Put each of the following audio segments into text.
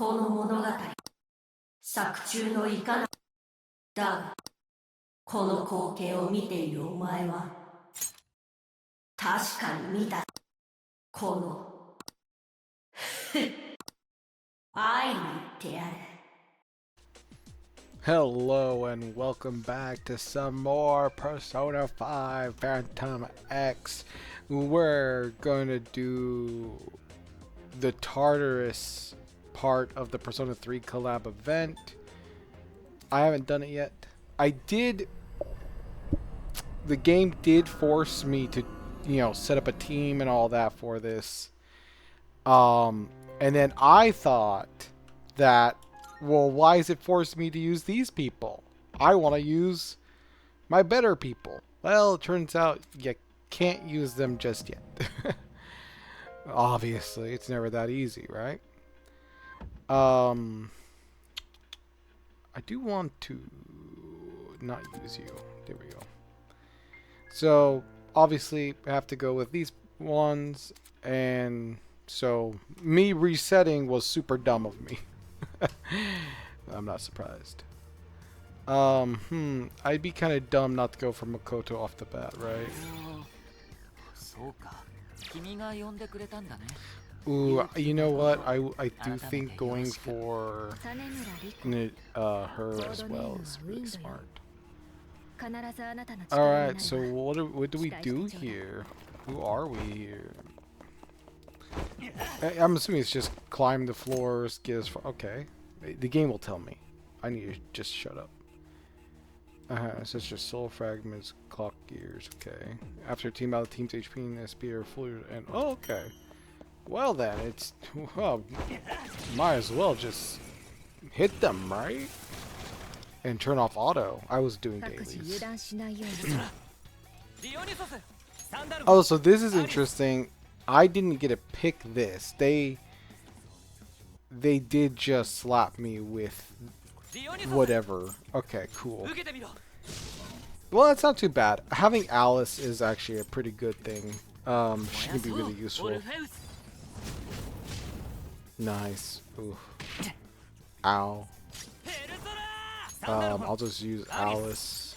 この物語、作中のいかな。だが、この光景を見ているお前は、確かに見た。この、愛に言ってやる。Hello and welcome back to some more Persona 5 Phantom X. We're going to do the Tartarus part of the Persona 3 Collab event. I haven't done it yet. The game did force me to, set up a team and all that for this. And then I thought that, well, why is it forcing me to use these people? I want to use my better people. Well, it turns out you can't use them just yet. Obviously, it's never that easy, right? I do want to not use you. There we go. So, obviously, I have to go with these ones, and so me resetting was super dumb of me. I'm not surprised. I'd be kind of dumb not to go for Makoto off the bat, right? Ooh, you know what? I do think going for her as well is really smart. Alright, so what do we do here? Who are we here? I'm assuming it's just climb the floors, get as far. Okay. The game will tell me. I need to just shut up. So it's just soul fragments, clock gears, okay. After team out, the team's HP and SP are fully, and oh, okay. Well then, it's, well, might as well just hit them, right? And turn off auto. I was doing dailies. Oh, so this is interesting. I didn't get to pick this. They did just slap me with whatever. Okay, cool. Well, that's not too bad. Having Alice is actually a pretty good thing. She can be really useful. Nice. Ooh. Ow. I'll just use Alice.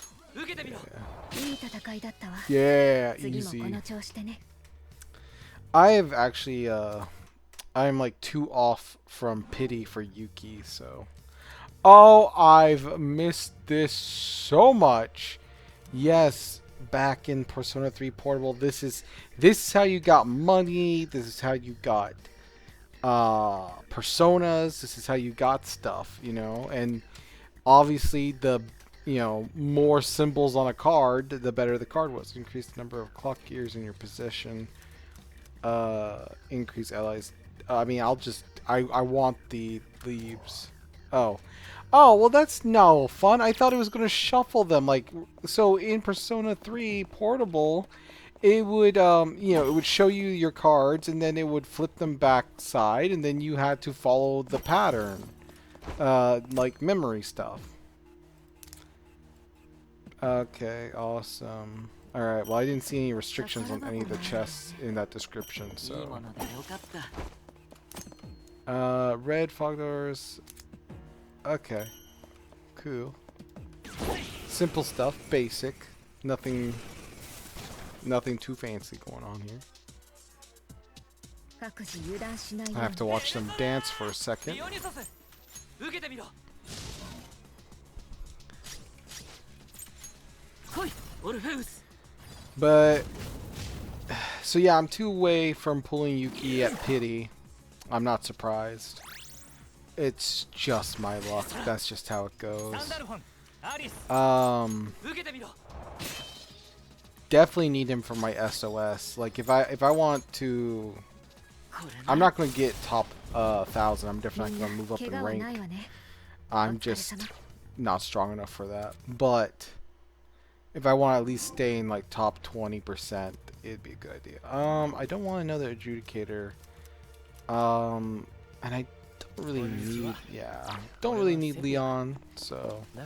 Yeah, easy. I have actually, I'm like 2 off from pity for Yuki, so. Oh, I've missed this so much. Yes, back in Persona 3 Portable, this is how you got money. This is how you got personas. This is how you got stuff, and obviously the more symbols on a card, the better the card was. Increase the number of clock gears in your possession. Increase allies. I mean, I want the leaves. Oh, well, that's no fun. I thought it was gonna shuffle them, like, so in Persona 3 Portable, it would it would show you your cards, and then it would flip them back side, and then you had to follow the pattern, like memory stuff. Okay, awesome. Alright, well, I didn't see any restrictions on any of the chests in that description, so. Red fog doors. Okay. Cool. Simple stuff, basic. Nothing too fancy going on here. I have to watch them dance for a second. But, so yeah, I'm 2 away from pulling Yuki at pity. I'm not surprised. It's just my luck. That's just how it goes. Definitely need him for my SOS. Like, if I want to, I'm not going to get top 1,000. I'm definitely not going to move up in rank. I'm just not strong enough for that. But if I want to at least stay in like top 20%, it'd be a good idea. I don't want another adjudicator. And I don't really need, don't really need Leon, so I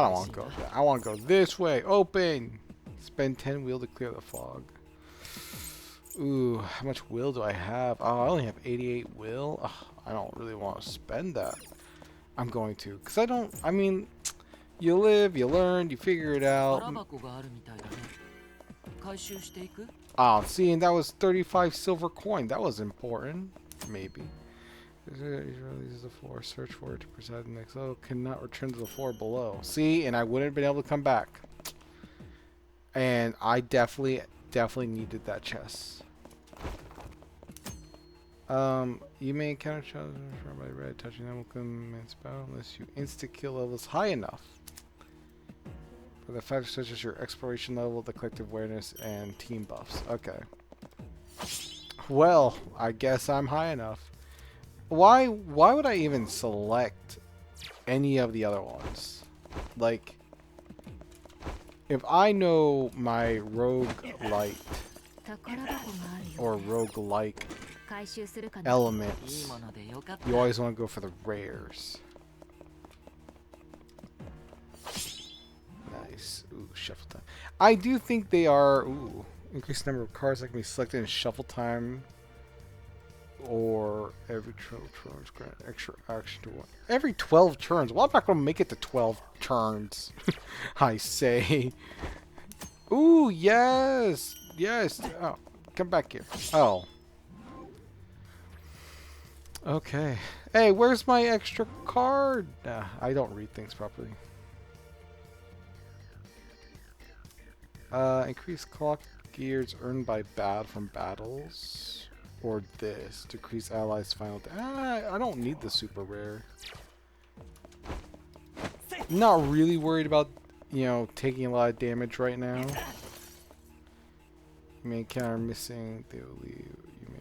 don't want to go there. I want to go this way. Open. Spend 10 will to clear the fog. Ooh, how much will do I have? Oh, I only have 88 will. Ugh, I don't really want to spend that. I'm going to, because I don't, I mean, you live, you learn, you figure it out. Ah, see, and that was 35 silver coin. That was important. Maybe. Releases the floor. Search for it to preside the next level. Cannot return to the floor below. See, and I wouldn't have been able to come back. And I definitely needed that chest. You may encounter challenges by red touching them will commence battle unless you insta-kill levels high enough. For the factors such as your exploration level, the collective awareness, and team buffs. Okay. Well, I guess I'm high enough. Why would I even select any of the other ones? Like, if I know my roguelite or roguelike elements, you always want to go for the rares. Nice. Ooh, shuffle time. I do think they are. Ooh, increased number of cards that can be selected in shuffle time. Or every 12 turns, grant extra action to one. Every 12 turns? Well, I'm not going to make it to 12 turns. I say. Ooh, yes. Yes. Oh, come back here. Oh. Okay. Hey, where's my extra card? Nah, I don't read things properly. Increase clock gears earned by from battles. Or this. Decrease allies' final I don't need the super rare. I'm not really worried about, you know, taking a lot of damage right now. You may encounter missing. They will leave. You may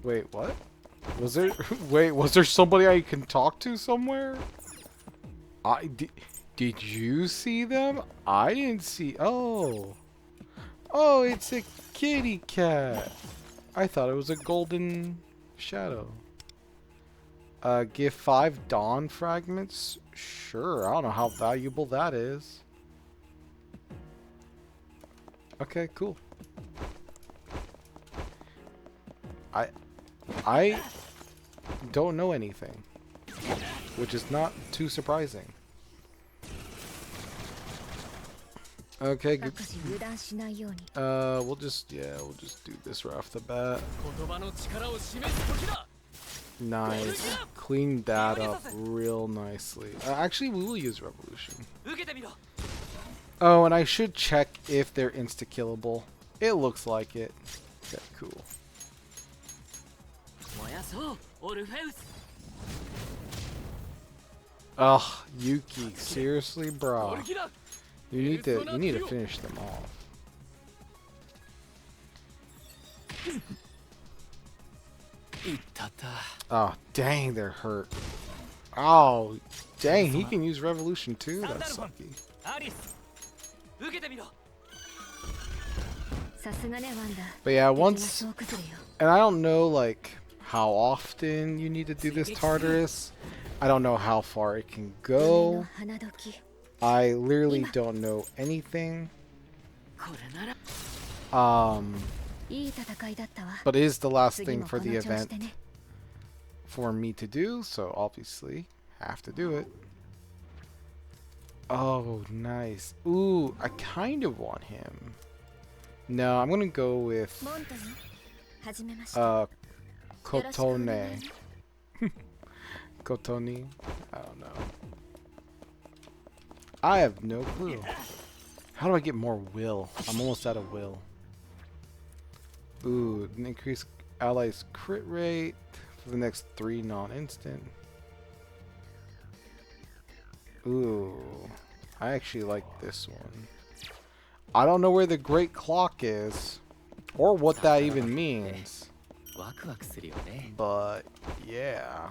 wait, what? Was there wait, was there somebody I can talk to somewhere? Did you see them? I didn't see. Oh. Oh, it's a kitty cat. I thought it was a golden shadow. Give 5 dawn fragments? Sure, I don't know how valuable that is. Okay, cool. I don't know anything, which is not too surprising. Okay, good. We'll just do this right off the bat. Nice. Clean that up real nicely. Actually, we will use Revolution. Oh, and I should check if they're insta-killable. It looks like it. Okay, cool. Ugh, Yuki, seriously, bro. You need to finish them off. Oh, dang, they're hurt. Oh, dang, he can use Revolution too? That's sucky. But yeah, once... And I don't know, like, how often you need to do this Tartarus. I don't know how far it can go. I literally don't know anything. But it is the last thing for the event for me to do, so obviously have to do it. Oh, nice. Ooh, I kind of want him. No, I'm gonna go with Kotone. Kotoni? I don't know. I have no clue. How do I get more will? I'm almost out of will. Ooh, increase allies crit rate for the next 3 non-instant. Ooh, I actually like this one. I don't know where the Great Clock is, or what that even means. But, yeah.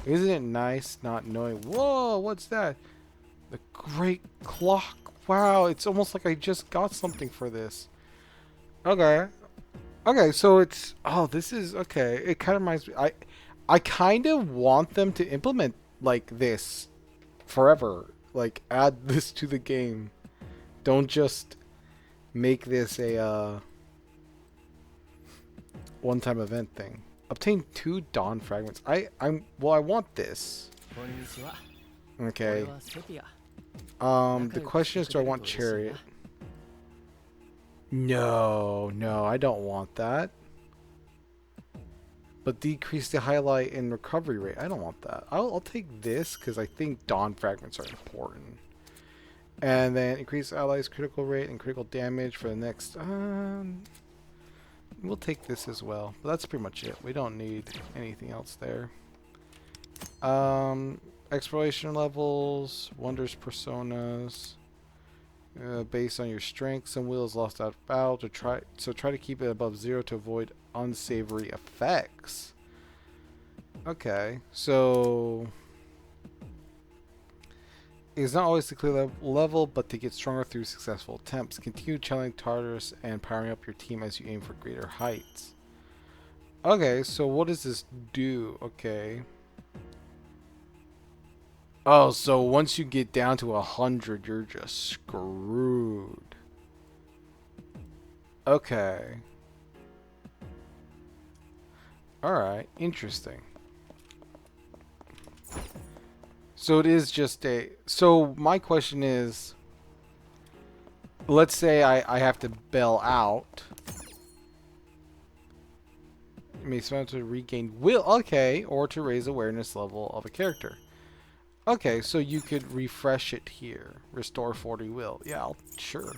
Isn't it nice not knowing? Whoa, what's that? The Great Clock. Wow, it's almost like I just got something for this. Okay. Okay, so it's... Oh, this is... Okay, it kind of reminds me... I kind of want them to implement, like, this forever. Like, add this to the game. Don't just make this a one-time event thing. Obtain 2 dawn fragments. I want this. Okay. The question is, do I want chariot? No, I don't want that. But decrease the highlight and recovery rate. I don't want that. I'll take this because I think dawn fragments are important. And then increase allies' critical rate and critical damage for the next. We'll take this as well. But that's pretty much it. We don't need anything else there. Exploration levels, wonders, personas. Based on your strength, some wheels lost out of battle to try to keep it above 0 to avoid unsavory effects. Okay, so it's not always to clear the level, but to get stronger through successful attempts. Continue challenging Tartarus and powering up your team as you aim for greater heights. Okay, so what does this do? Okay. Oh, so once you get down to 100, you're just screwed. Okay. Alright, interesting. So it is just a... So my question is... Let's say I have to bail out. You may spend to regain will. Okay, or to raise awareness level of a character. Okay, so you could refresh it here. Restore 40 will. Yeah, sure.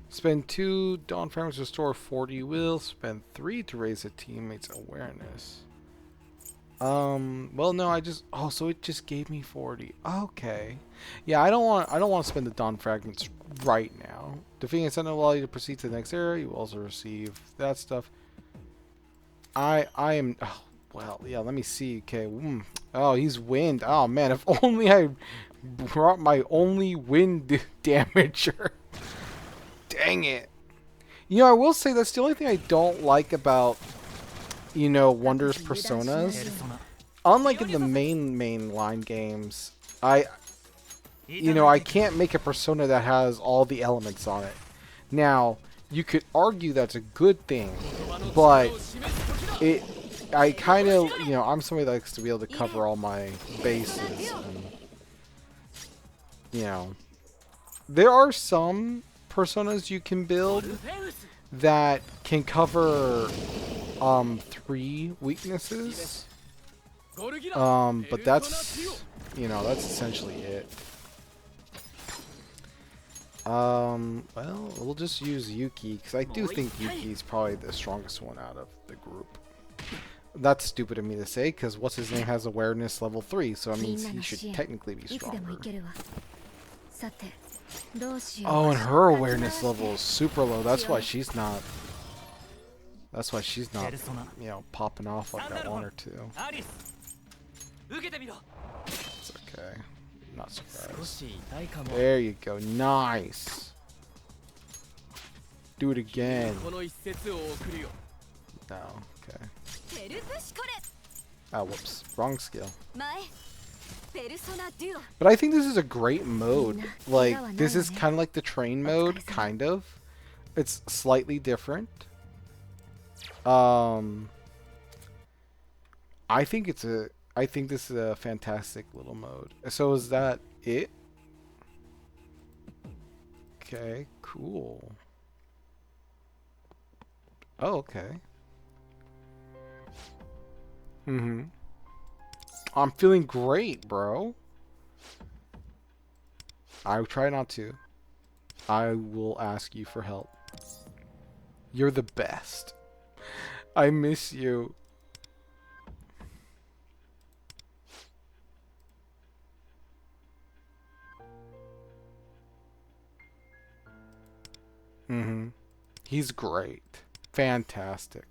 Spend 2 dawn fragments to restore 40 will. Spend 3 to raise a teammate's awareness. Well, no, so it just gave me 40. Okay. Yeah, I don't want to spend the dawn fragments right now. Defeating a sentinel will allow you to proceed to the next area. You will also receive that stuff. I am... Oh, well, yeah, let me see. Okay. Oh, he's wind. Oh, man, if only I brought my only wind damager. Dang it. You know, I will say that's the only thing I don't like about, you know, Wonders Personas. Unlike in the main line games, I can't make a persona that has all the elements on it. Now, you could argue that's a good thing, but I kind of, you know, I'm somebody that likes to be able to cover all my bases. And, you know, there are some personas you can build that can cover 3 weaknesses. But that's, you know, that's essentially it. Well, we'll just use Yuki because I do think Yuki is probably the strongest one out of the group. That's stupid of me to say, because what's his name has awareness level 3, so it means he should technically be stronger. Oh, and her awareness level is super low. That's why she's not. That's why she's not, you know, popping off like I want her to. It's okay. Not surprised. There you go. Nice. Do it again. No. Okay. Oh, whoops. Wrong skill. But I think this is a great mode. Like, this is kind of like the train mode, kind of. It's slightly different. I think this is a fantastic little mode. So is that it? Okay, cool. Oh, okay. I'm feeling great, bro. I try not to. I will ask you for help. You're the best. I miss you. He's great. Fantastic.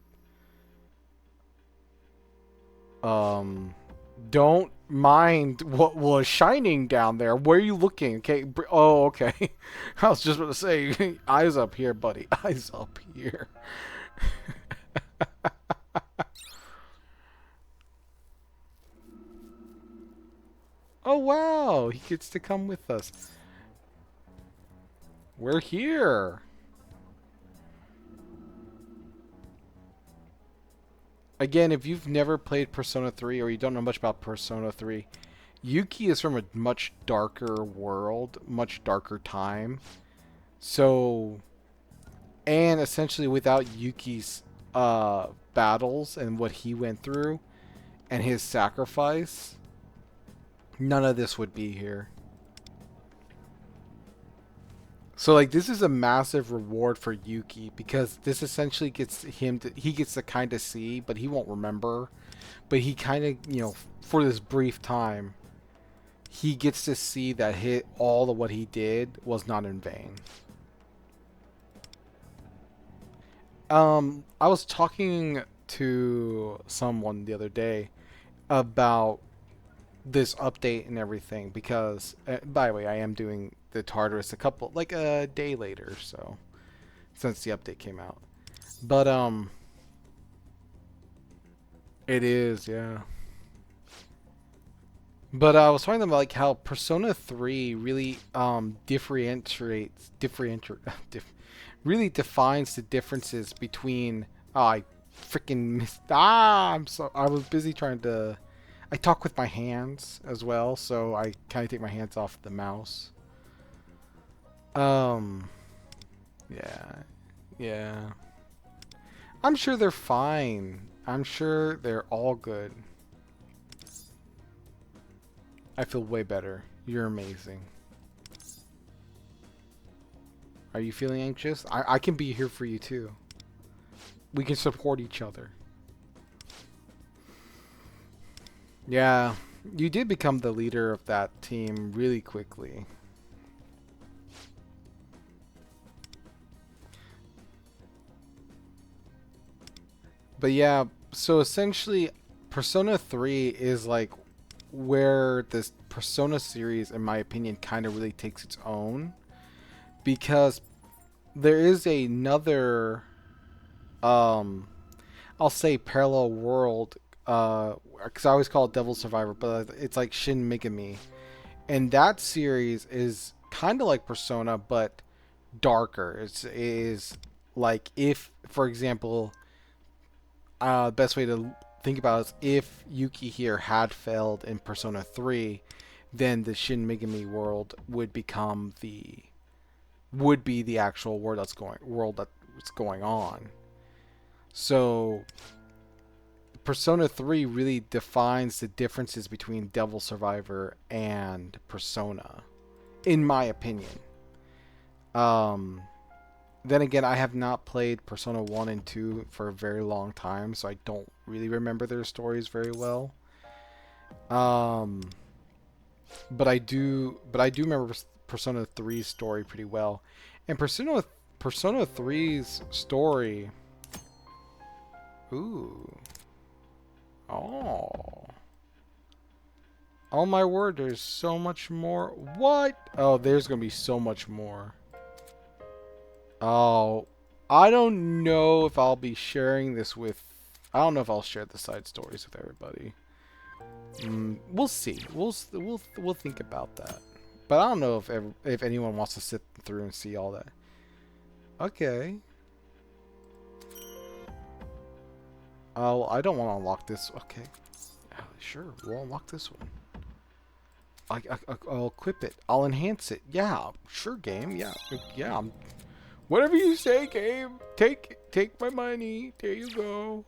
Don't mind what was shining down there. Where are you looking? Okay. Oh, okay. I was just about to say, eyes up here, buddy. Eyes up here. Oh, wow. He gets to come with us. We're here. again, if you've never played Persona 3 or you don't know much about Persona 3, Yuki is from a much darker world, much darker time. So, and essentially without Yuki's battles and what he went through and his sacrifice, none of this would be here. So like this is a massive reward for Yuki because this essentially gets him to, he gets to kind of see, but he won't remember. But he kind of, you know, for this brief time, he gets to see that all of what he did was not in vain. I was talking to someone the other day about this update and everything because, by the way, I am doing the Tartarus like a day later, so since the update came out. But it is, yeah. But I was talking about like how Persona 3 really really defines the differences between I freaking missed I was busy trying to I talk with my hands as well, so I kind of take my hands off the mouse. Yeah. Yeah. I'm sure they're fine. I'm sure they're all good. I feel way better. You're amazing. Are you feeling anxious? I can be here for you too. We can support each other. Yeah, you did become the leader of that team really quickly. But yeah, so essentially Persona 3 is like where this Persona series, in my opinion, kind of really takes its own. Because there is another, I'll say parallel world, because I always call it Devil Survivor, but it's like Shin Megami. And that series is kind of like Persona, but darker. It is like if, for example, best way to think about it is if Yuki here had failed in Persona 3, then the Shin Megami world would become would be the actual world that's going on. So Persona 3 really defines the differences between Devil Survivor and Persona, in my opinion. Then again, I have not played Persona 1 and 2 for a very long time, so I don't really remember their stories very well. But I do remember Persona 3's story pretty well. And Persona 3's story. Ooh. Oh. Oh my word, there's so much more. What? Oh, there's going to be so much more. Oh, I don't know if I'll be sharing this with... I don't know if I'll share the side stories with everybody. We'll see. We'll think about that. But I don't know if anyone wants to sit through and see all that. Okay. Oh, I don't want to unlock this. Okay. Sure, we'll unlock this one. I'll equip it. I'll enhance it. Yeah, sure, game. Yeah, yeah. Whatever you say, game. Take my money. There you go.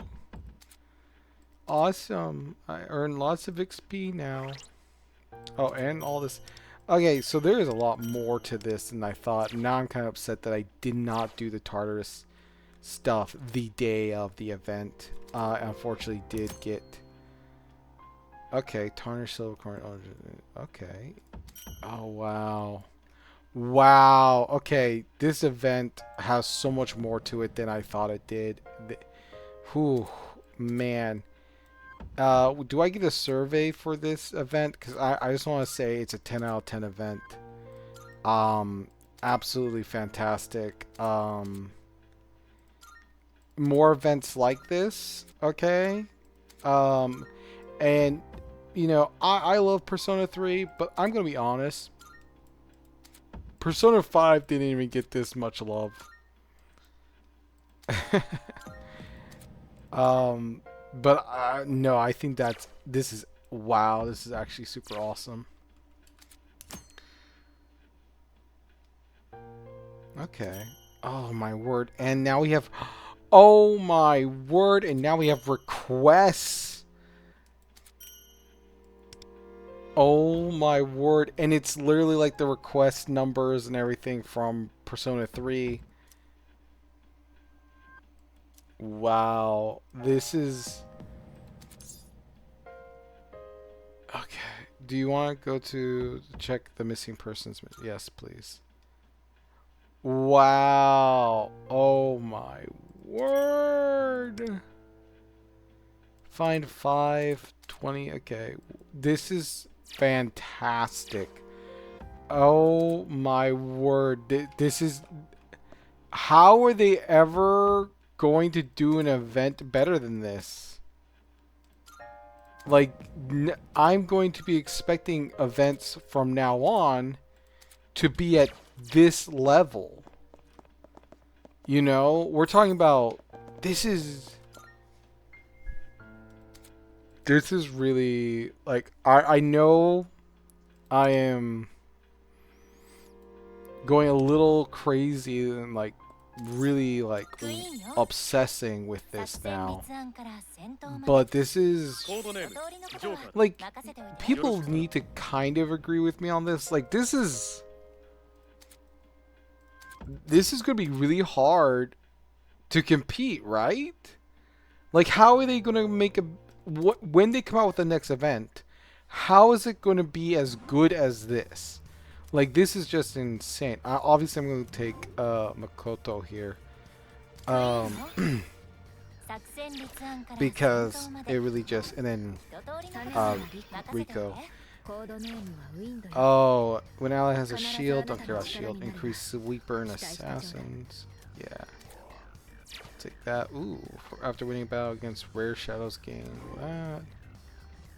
Awesome. I earn lots of XP now. Oh, and all this. Okay, so there is a lot more to this than I thought. Now I'm kind of upset that I did not do the Tartarus stuff the day of the event. Unfortunately did get... Okay, tarnished silver coin. Okay. Oh, wow. Wow. Okay, this event has so much more to it than I thought it did. Whew, man. Do I get a survey for this event? Because I just want to say it's a 10 out of 10 event. Absolutely fantastic. More events like this, okay? And, you know, I love Persona 3, but I'm going to be honest. Persona 5 didn't even get this much love. But no, I think this is wow. This is actually super awesome. Okay. Oh my word! And now we have. Oh my word! And now we have requests. Oh my word! And it's literally like the request numbers and everything from Persona 3. Wow, this is... Okay, do you want to go to check the missing persons? Yes, please. Wow, oh my word. Find 520, okay. This is fantastic. Oh my word, this is... How are they ever going to do an event better than this? Like, I'm going to be expecting events from now on to be at this level. You know, we're talking about, this is really, like, I know I am going a little crazy and like really like obsessing with this now, but this is like, people need to kind of agree with me on this. Like, this is gonna be really hard to compete, right? Like, how are they gonna make when they come out with the next event, how is it gonna be as good as this? Like, this is just insane. Obviously, I'm going to take Makoto here. Because it really just... And then Rico. Oh, when ally has a shield, don't care about shield. Increase sweeper and assassins. Yeah. Take that. Ooh, after winning a battle against rare shadows, gain that.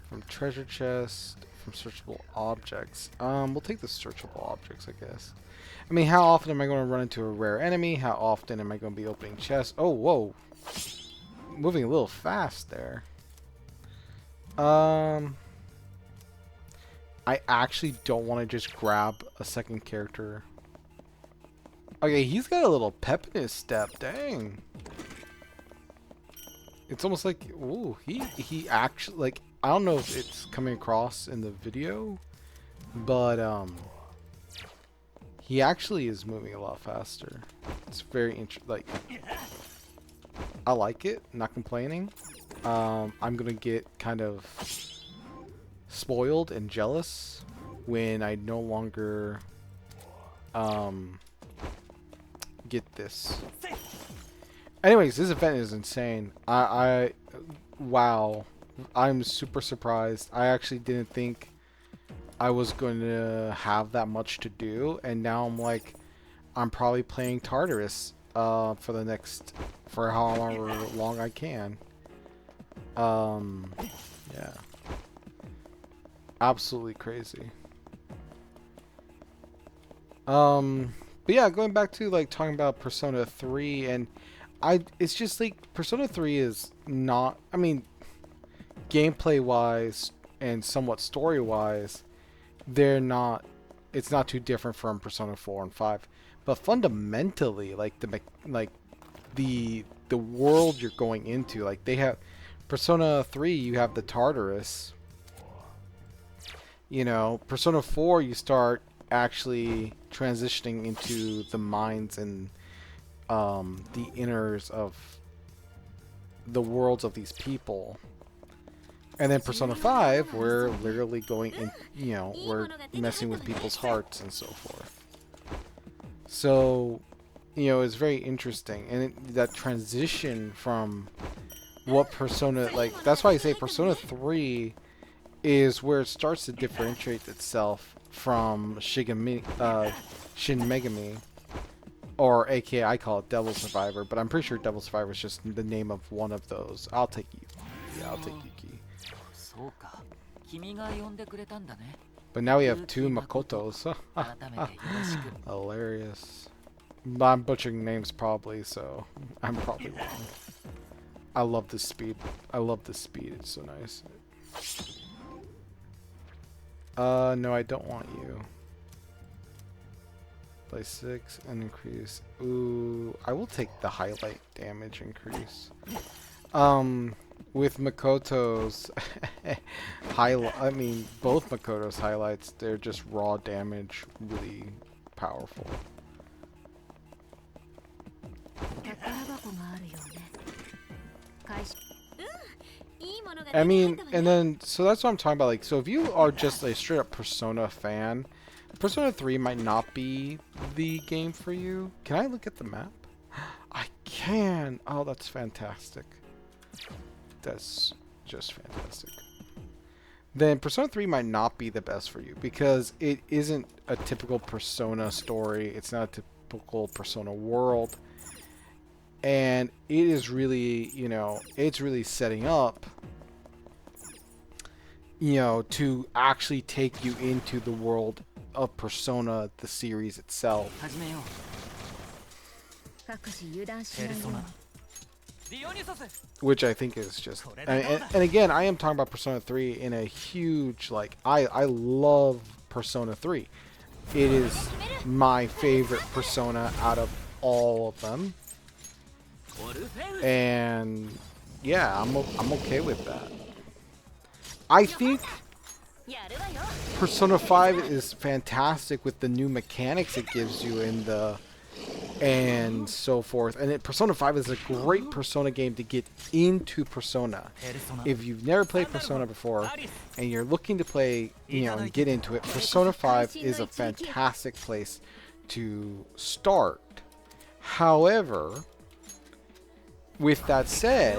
From treasure chest. From searchable objects. We'll take the searchable objects, I guess. I mean, how often am I going to run into a rare enemy? How often am I going to be opening chests? Oh, whoa. Moving a little fast there. I actually don't want to just grab a second character. Okay, he's got a little pep in his step. Dang. It's almost like, ooh, he actually, like, I don't know if it's coming across in the video, but he actually is moving a lot faster. It's very interesting. Like, I like it. Not complaining. I'm gonna get kind of spoiled and jealous when I no longer get this. Anyways, this event is insane. Wow. I'm super surprised. I actually didn't think I was going to have that much to do, and now I'm like, I'm probably playing Tartarus for however long I can. Yeah. Absolutely crazy. But yeah, going back to like talking about Persona 3, and it's just like Persona 3 is not, I mean, gameplay wise and somewhat story wise, it's not too different from Persona 4 and 5, but fundamentally, like the world you're going into, like they have Persona 3, you have the Tartarus, you know. Persona 4, you start actually transitioning into the minds and the inners of the worlds of these people. And then Persona 5, we're literally going in, you know, we're messing with people's hearts and so forth. So, you know, it's very interesting. And that transition from what Persona, like, that's why I say Persona 3 is where it starts to differentiate itself from Shin Megami. Or aka I call it Devil Survivor, but I'm pretty sure Devil Survivor is just the name of one of those. I'll take you. Yeah, I'll take Yuki. But now we have two Makotos. Hilarious. But I'm butchering names probably, so I'm probably wrong. I love the speed. I love the speed. It's so nice. No, I don't want you. Play 6 and increase. Ooh, I will take the highlight damage increase. With Makoto's highlight, I mean, both Makoto's highlights, they're just raw damage, really powerful. I mean, and then, so that's what I'm talking about. Like, so if you are just a straight up Persona fan, Persona 3 might not be the game for you. Can I look at the map? I can! Oh, that's fantastic. That's just fantastic. Then Persona 3 might not be the best for you because it isn't a typical Persona story. It's not a typical Persona world. And it is really, you know, it's really setting up, you know, to actually take you into the world of Persona, the series itself. Which I think is just, and again, I am talking about Persona 3 in a huge, like, I love Persona 3. It is my favorite Persona out of all of them. And yeah, I'm okay with that. I think Persona 5 is fantastic with the new mechanics it gives you in the and so forth. And Persona 5 is a great Persona game to get into Persona. If you've never played Persona before and you're looking to play, you know, and get into it, Persona 5 is a fantastic place to start. However, with that said,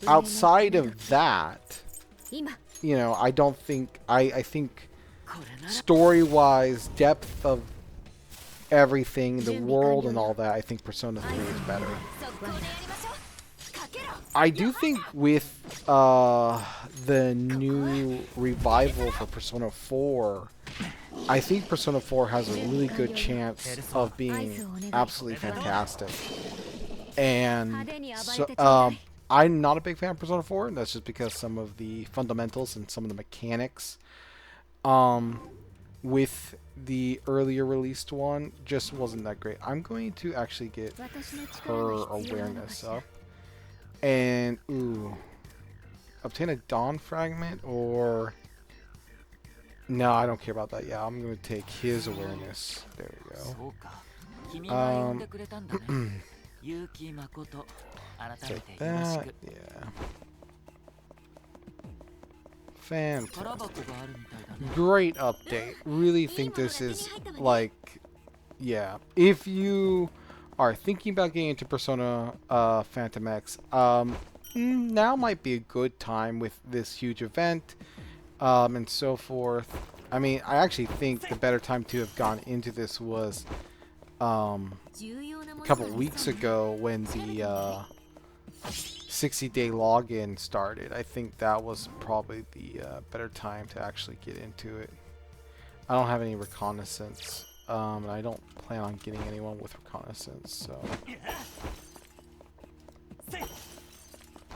outside of that, you know, I don't think, I think story-wise, depth of everything, the world and all that, I think Persona 3 is better. I do think with the new revival for Persona 4, I think Persona 4 has a really good chance of being absolutely fantastic. And so, I'm not a big fan of Persona 4, and that's just because some of the fundamentals and some of the mechanics with the earlier released one just wasn't that great. I'm going to actually get her awareness up. And, ooh. Obtain a Dawn fragment, or... No, I don't care about that. Yeah, I'm going to take his awareness. There we go. Take that. Yeah. Fantastic. Great update. Really think this is, like, yeah. If you are thinking about getting into Persona Phantom X, now might be a good time with this huge event, and so forth. I mean, I actually think the better time to have gone into this was a couple weeks ago when the 60-day login started. I think that was probably the better time to actually get into it. I don't have any reconnaissance, and I don't plan on getting anyone with reconnaissance, so...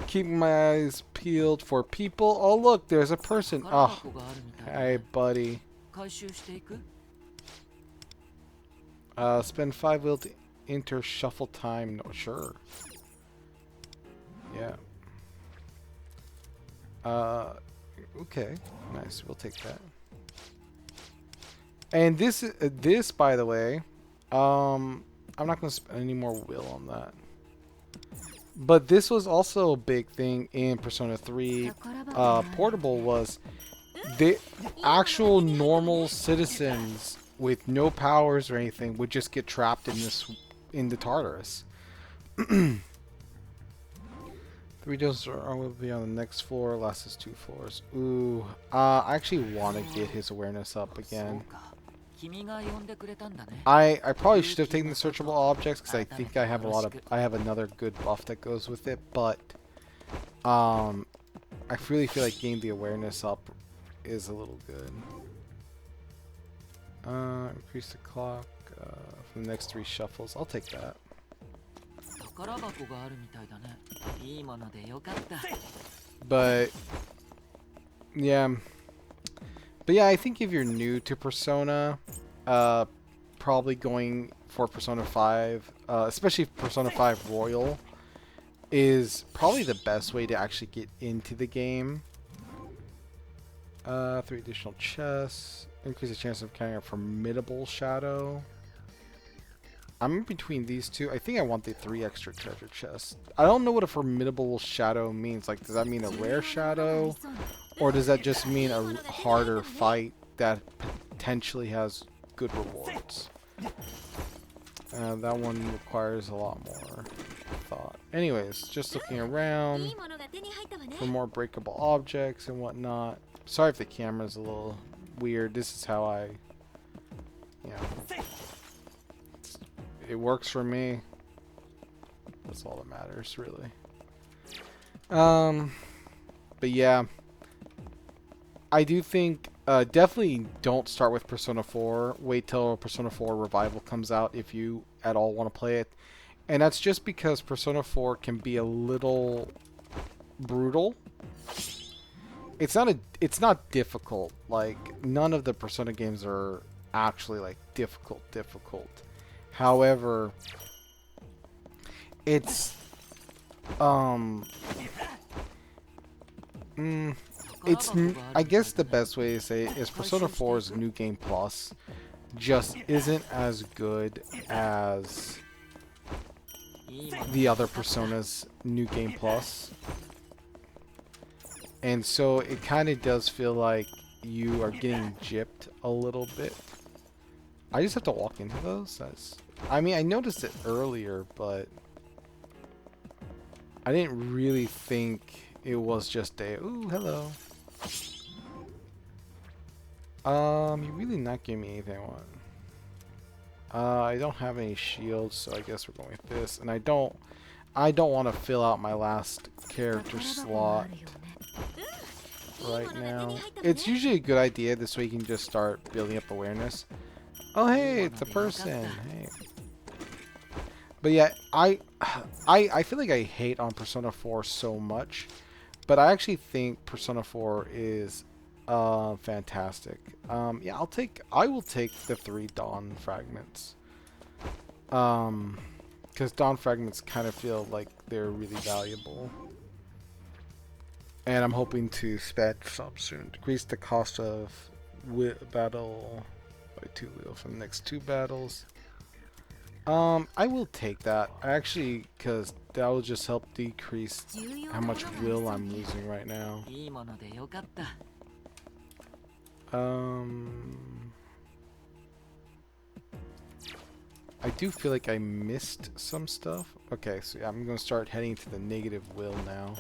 Keep my eyes peeled for people. Oh, look, there's a person. Oh, hey, buddy. Spend 5 will to enter shuffle time. No, sure. Yeah. Okay. Nice. We'll take that. And this, by the way, I'm not going to spend any more will on that. But this was also a big thing in Persona 3 Portable, was the actual normal citizens with no powers or anything would just get trapped in the Tartarus. 3 doses will be on the next floor, last is 2 floors. Ooh, I actually want to get his awareness up again. I probably should have taken the searchable objects because I think I have another good buff that goes with it, but I really feel like getting the awareness up is a little good. Increase the clock for the next 3 shuffles. I'll take that. But yeah. But yeah, I think if you're new to Persona, probably going for Persona 5, especially Persona 5 Royal, is probably the best way to actually get into the game. 3 additional chests. Increase the chance of carrying a formidable shadow. I'm in between these two. I think I want the 3 extra treasure chests. I don't know what a formidable shadow means. Like, does that mean a rare shadow? Or does that just mean a harder fight that potentially has good rewards? That one requires a lot more thought. Anyways, just looking around for more breakable objects and whatnot. Sorry if the camera's a little weird. This is how I, you know, it works for me. That's all that matters, really. But yeah, I do think definitely don't start with Persona 4. Wait till Persona 4 Revival comes out if you at all want to play it. And that's just because Persona 4 can be a little brutal. It's not difficult. Like, none of the Persona games are actually like difficult. However, it's I guess the best way to say it is Persona 4's New Game Plus just isn't as good as the other Persona's New Game Plus. And so it kind of does feel like you are getting gypped a little bit. I just have to walk into those. I mean, I noticed it earlier, but I didn't really think it was just a, ooh, hello. You're really not giving me anything I want. I don't have any shields, so I guess we're going with this. And I don't want to fill out my last character slot right now. It's usually a good idea. This way you can just start building up awareness. Oh, hey, it's a person. Hey. But yeah, I feel like I hate on Persona 4 so much, but I actually think Persona 4 is fantastic. Yeah, I will take the 3 Dawn fragments. Because Dawn fragments kind of feel like they're really valuable. And I'm hoping to spend some soon. Decrease the cost of battle by 2 wheel for the next 2 battles. I will take that. Actually, because that will just help decrease how much will I'm losing right now. I do feel like I missed some stuff. Okay, so yeah, I'm going to start heading to the negative will now.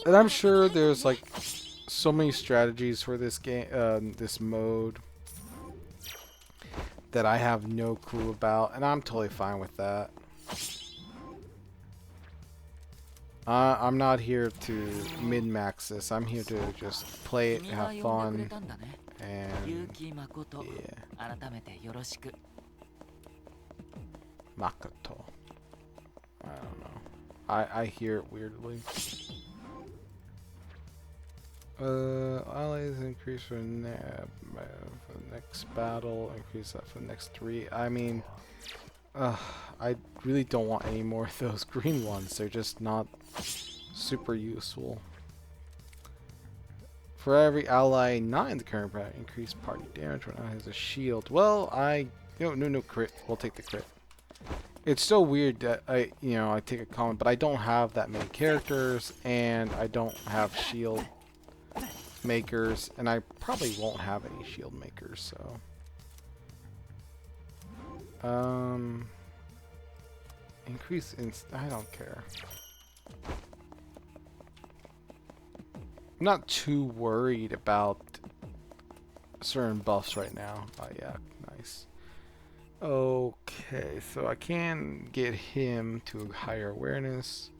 And I'm sure there's like so many strategies for this game, this mode, that I have no clue about, and I'm totally fine with that. I'm not here to min-max this. I'm here to just play it, have fun, and yeah. Makoto. I don't know. I hear it weirdly. Allies increase for the next battle. Increase that for the next 3. I mean, I really don't want any more of those green ones. They're just not super useful. For every ally not in the current battle, increase party damage when it has a shield. Well, no crit. We'll take the crit. It's so weird that I take a comment, but I don't have that many characters, and I don't have shield makers, and I probably won't have any shield makers, so increase I don't care. I'm not too worried about certain buffs right now. Oh yeah, nice. Okay, so I can get him to higher awareness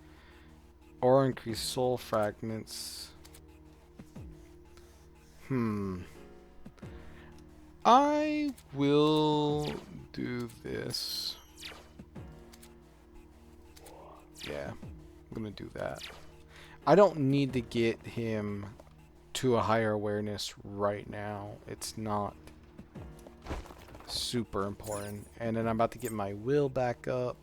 or increase soul fragments. I will do this. Yeah, I'm gonna do that. I don't need to get him to a higher awareness right now. It's not super important. And then I'm about to get my will back up.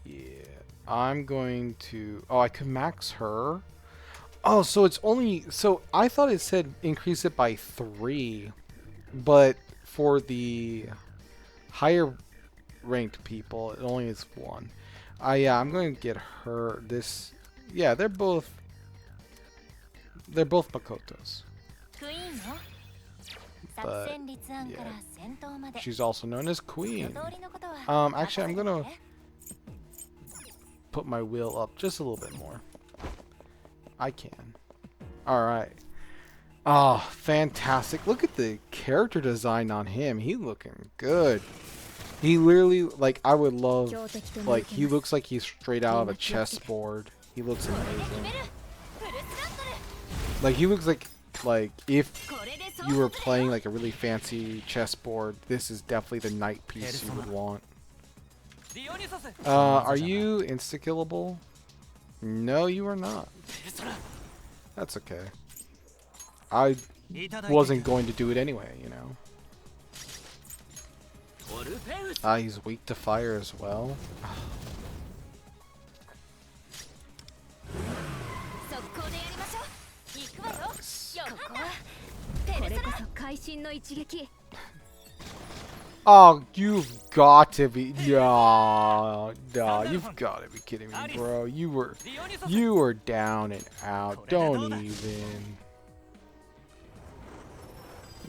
Yeah, I'm going to... Oh, I could max her. Oh, so it's only... So I thought it said increase it by 3. But for the higher ranked people, it only is 1. Yeah, I'm going to get her this... Yeah, they're both Makotos. But, yeah. She's also known as Queen. Actually, I'm going to put my will up just a little bit more. I can. Alright. Oh, fantastic. Look at the character design on him. He looking good. He literally, like, I would love, like, he looks like he's straight out of a chessboard. He looks amazing. Like, he looks like if you were playing, like, a really fancy chessboard, this is definitely the knight piece you would want. Are you insta-killable? No, you are not. That's okay. I wasn't going to do it anyway, you know. He's weak to fire as well. Oh, you've got to be... No, you've got to be kidding me, bro. You were down and out. Don't even...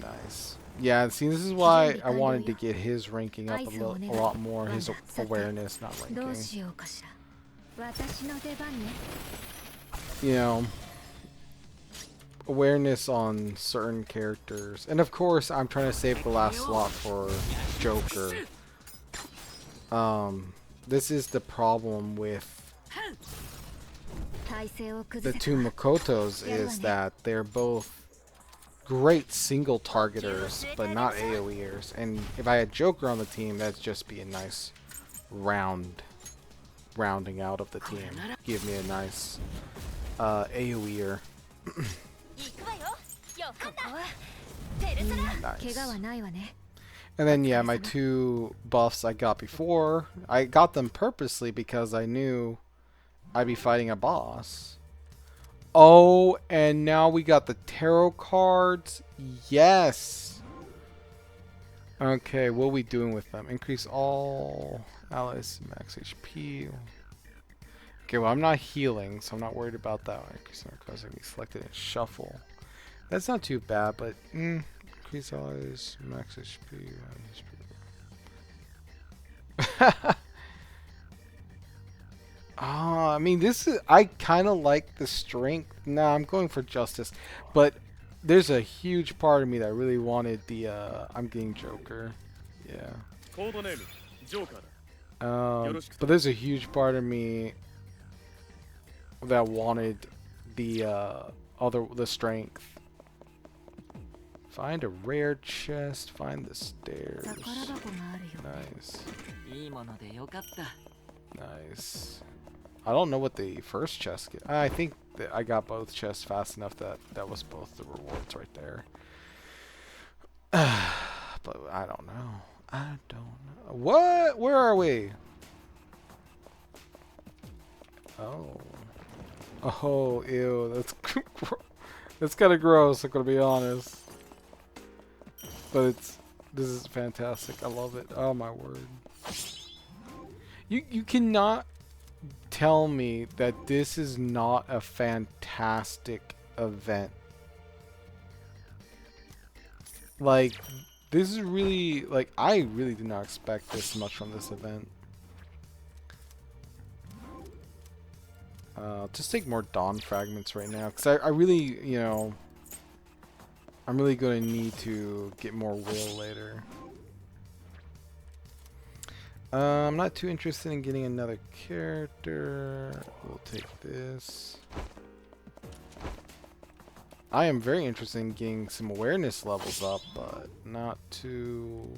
Nice. Yeah, see, this is why I wanted to get his ranking up a lot more. His awareness, not ranking. You know, awareness on certain characters. And of course, I'm trying to save the last slot for Joker. This is the problem with the two Makotos, is that they're both great single targeters, but not AoEers. And if I had Joker on the team, that'd just be a nice rounding out of the team. Give me a nice AoEer. Nice. And then yeah, my 2 buffs I got before, I got them purposely because I knew I'd be fighting a boss. Oh, and now we got the tarot cards. Yes. Okay, what are we doing with them? Increase all allies max HP. Okay, well, I'm not healing, so I'm not worried about that one. Increase our cards can be selected and shuffle. That's not too bad, but increase allies max HP. I mean, this is... I kind of like the strength. Nah, I'm going for justice. But there's a huge part of me that really wanted the... I'm getting Joker. Yeah. But there's a huge part of me that wanted the the strength. Find a rare chest. Find the stairs. Nice. Nice. I don't know what the first chest get. I think that I got both chests fast enough that that was both the rewards right there. But I don't know. I don't know. What? Where are we? Oh. Oh, ew. That's that's kind of gross, I'm gonna be honest. But this is fantastic. I love it. Oh my word. You cannot tell me that this is not a fantastic event. Like, this is really, like, I really did not expect this much from this event. Just take more Dawn fragments right now, because I really, you know, I'm really going to need to get more will later. I'm not too interested in getting another character. We'll take this. I am very interested in getting some awareness levels up, but not too...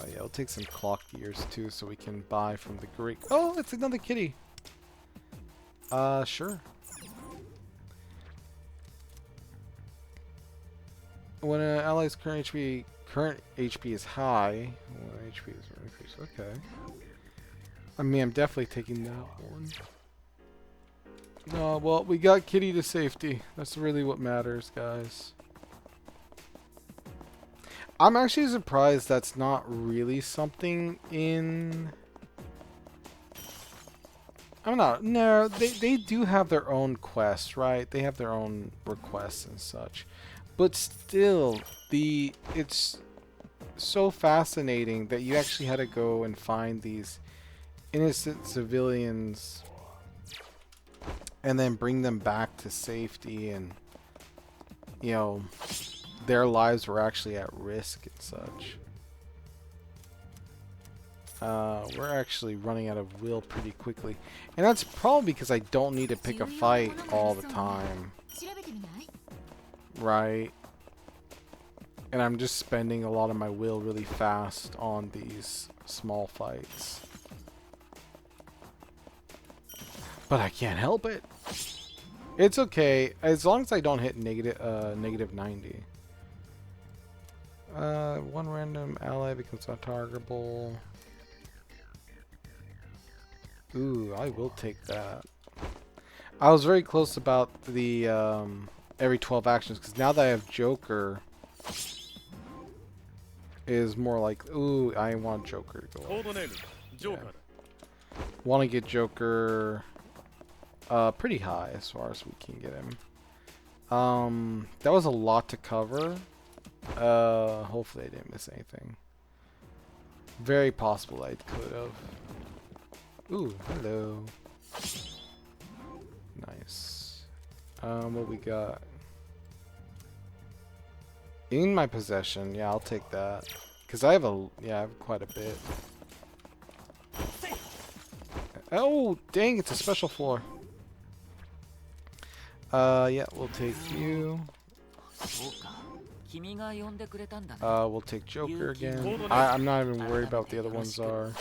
yeah, we'll take some clock gears too so we can buy from the Greek... Oh, it's another kitty! Sure. When an ally's current HP is high... Well, HP is increased, okay. I mean, I'm definitely taking that one. No, well, we got Kitty to safety. That's really what matters, guys. I'm actually surprised that's not really something in... I'm not... No, they do have their own quests, right? They have their own requests and such. But still, it's so fascinating that you actually had to go and find these innocent civilians and then bring them back to safety, and you know, their lives were actually at risk and such. We're actually running out of will pretty quickly, and that's probably because I don't need to pick a fight all the time, right? And I'm just spending a lot of my will really fast on these small fights. But I can't help it. It's okay as long as I don't hit negative 90. One random ally becomes untargetable. Ooh, I will take that. I was very close about the every 12 actions, because now that I have Joker, is more like, ooh, I want Joker to go. Yeah. Want to get Joker pretty high as far as we can get him. That was a lot to cover. Hopefully I didn't miss anything. Very possible I could have. Ooh, hello. Nice. What we got? In my possession, yeah, I'll take that. Cause I have I have quite a bit. Oh, dang, it's a special floor. Yeah, we'll take you. We'll take Joker again. I'm not even worried about what the other ones are.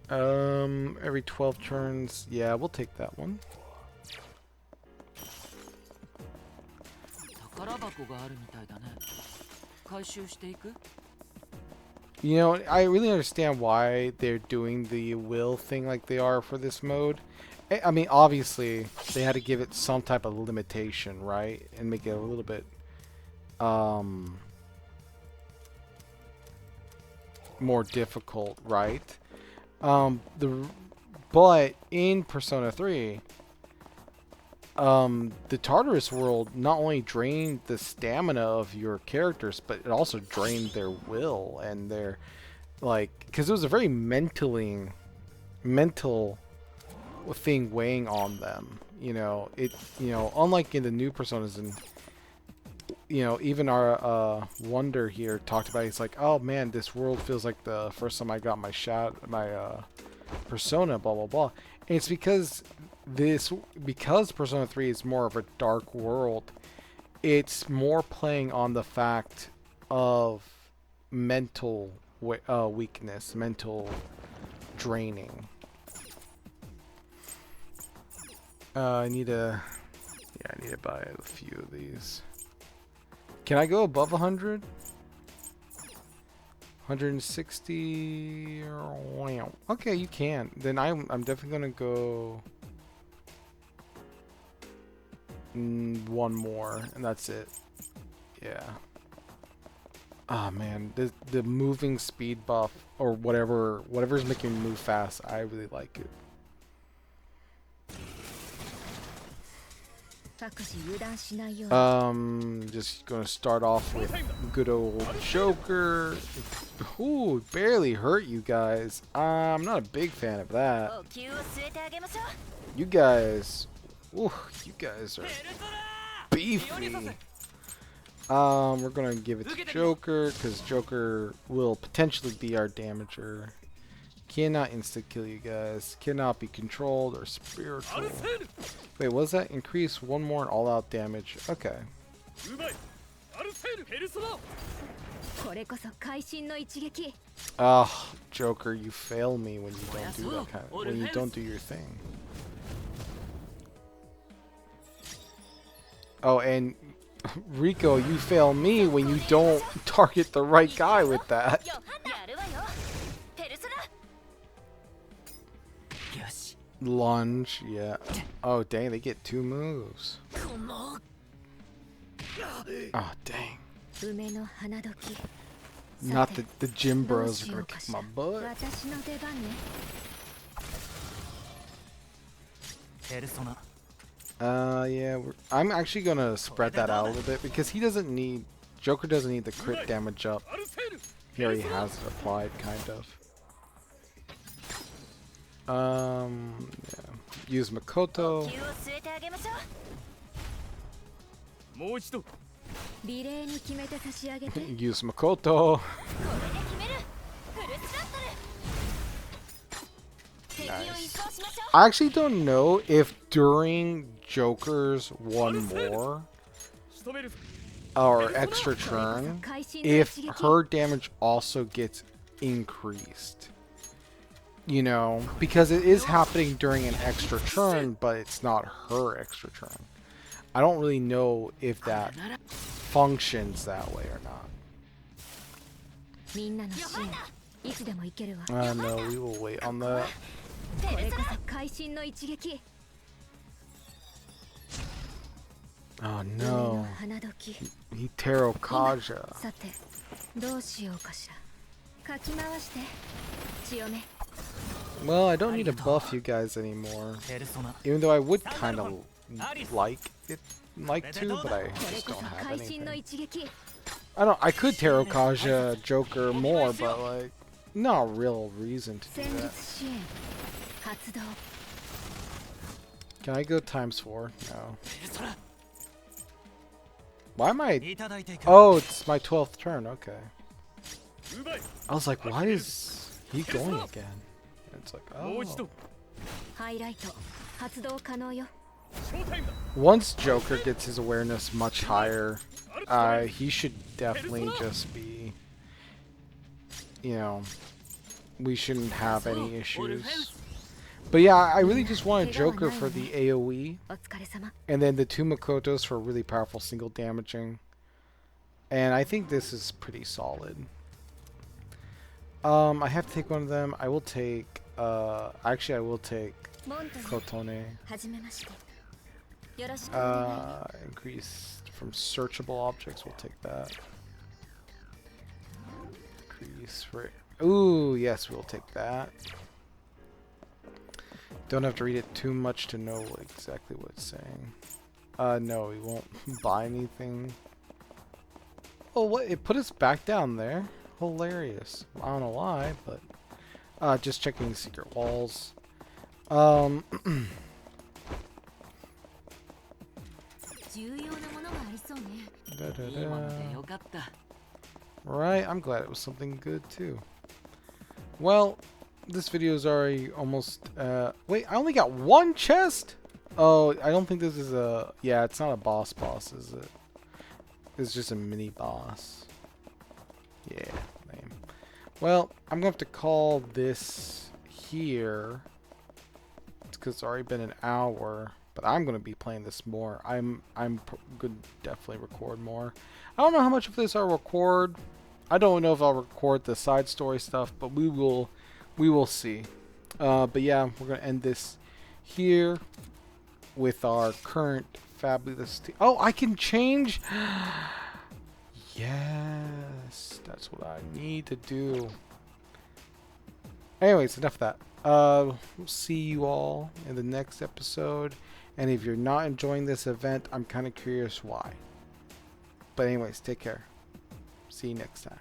Every 12 turns. Yeah, we'll take that one. You know, I really understand why they're doing the will thing like they are for this mode. I mean, obviously, they had to give it some type of limitation, right? And make it a little bit, more difficult, right? But in Persona 3, the Tartarus world not only drained the stamina of your characters, but it also drained their will and their, like, because it was a very mental thing weighing on them. You know, unlike in the new Personas, and you know, even our Wonder here talked about it. He's like, oh man, this world feels like the first time I got my Persona, blah blah blah. And it's because Persona 3 is more of a dark world. It's more playing on the fact of mental weakness, mental draining. I need to buy a few of these. Can I go above 100? 160? Okay, you can. Then I'm definitely gonna go one more, and that's it. Yeah. Ah, man, the moving speed buff or whatever's making me move fast, I really like it. Just gonna start off with good old Joker. Ooh, barely hurt you guys. I'm not a big fan of that. You guys, ooh, you guys are beefy. We're gonna give it to Joker because Joker will potentially be our damager. Cannot insta-kill you guys. Cannot be controlled or spiritual. Wait, what does that? Increase one more in all-out damage. Okay. Ah, Joker, you fail me when you don't do that kind of, when you don't do your thing. Oh, and Rico, you fail me when you don't target the right guy with that. Lunge, yeah. Oh, dang, they get 2 moves. Oh, dang. Not the gym bros are gonna kick my butt. Yeah, I'm actually gonna spread that out a little bit because he doesn't need, Joker doesn't need the crit damage up. He already has it applied, kind of. Yeah. Use Makoto. Use Makoto. Nice. I actually don't know if during Joker's one more or extra turn, if her damage also gets increased. You know, because it is happening during an extra turn, but it's not her extra turn. I don't really know if that functions that way or not. No, we will wait on that. Oh no. Hitaro Kaja. Well, I don't need to buff you guys anymore. Even though I would kind of like to, but I just don't have anything. I could Tarot Kaja Joker more, but like, no real reason to do that. Can I go ×4? No. Why am I? Oh, it's my 12th turn. Okay. I was like, why is he going again? And it's like, oh. Once Joker gets his awareness much higher, he should definitely just be, you know, we shouldn't have any issues. But yeah, I really just want a Joker for the AoE, and then the 2 Makotos for really powerful single damaging. And I think this is pretty solid. I have to take one of them. I will take, actually I will take Kotone. Increase from searchable objects, we'll take that. Increase for, ooh, yes, we'll take that. Don't have to read it too much to know exactly what it's saying. No, we won't buy anything. Oh, what? It put us back down there? Hilarious. I don't know why, but just checking secret walls. Right, I'm glad it was something good too. Well, this video is already almost, wait, I only got 1 chest? Oh, I don't think this is a, yeah, it's not a boss, is it? It's just a mini boss. Yeah, lame. Well, I'm gonna have to call this here. It's because it's already been an hour, but I'm gonna be playing this more. I'm gonna definitely record more. I don't know how much of this I'll record. I don't know if I'll record the side story stuff, but we will see. But yeah, we're gonna end this here with our current fabulous team. Oh, I can change. Yes, that's what I need to do. Anyways, enough of that. We'll see you all in the next episode. And if you're not enjoying this event, I'm kind of curious why. But anyways, take care. See you next time.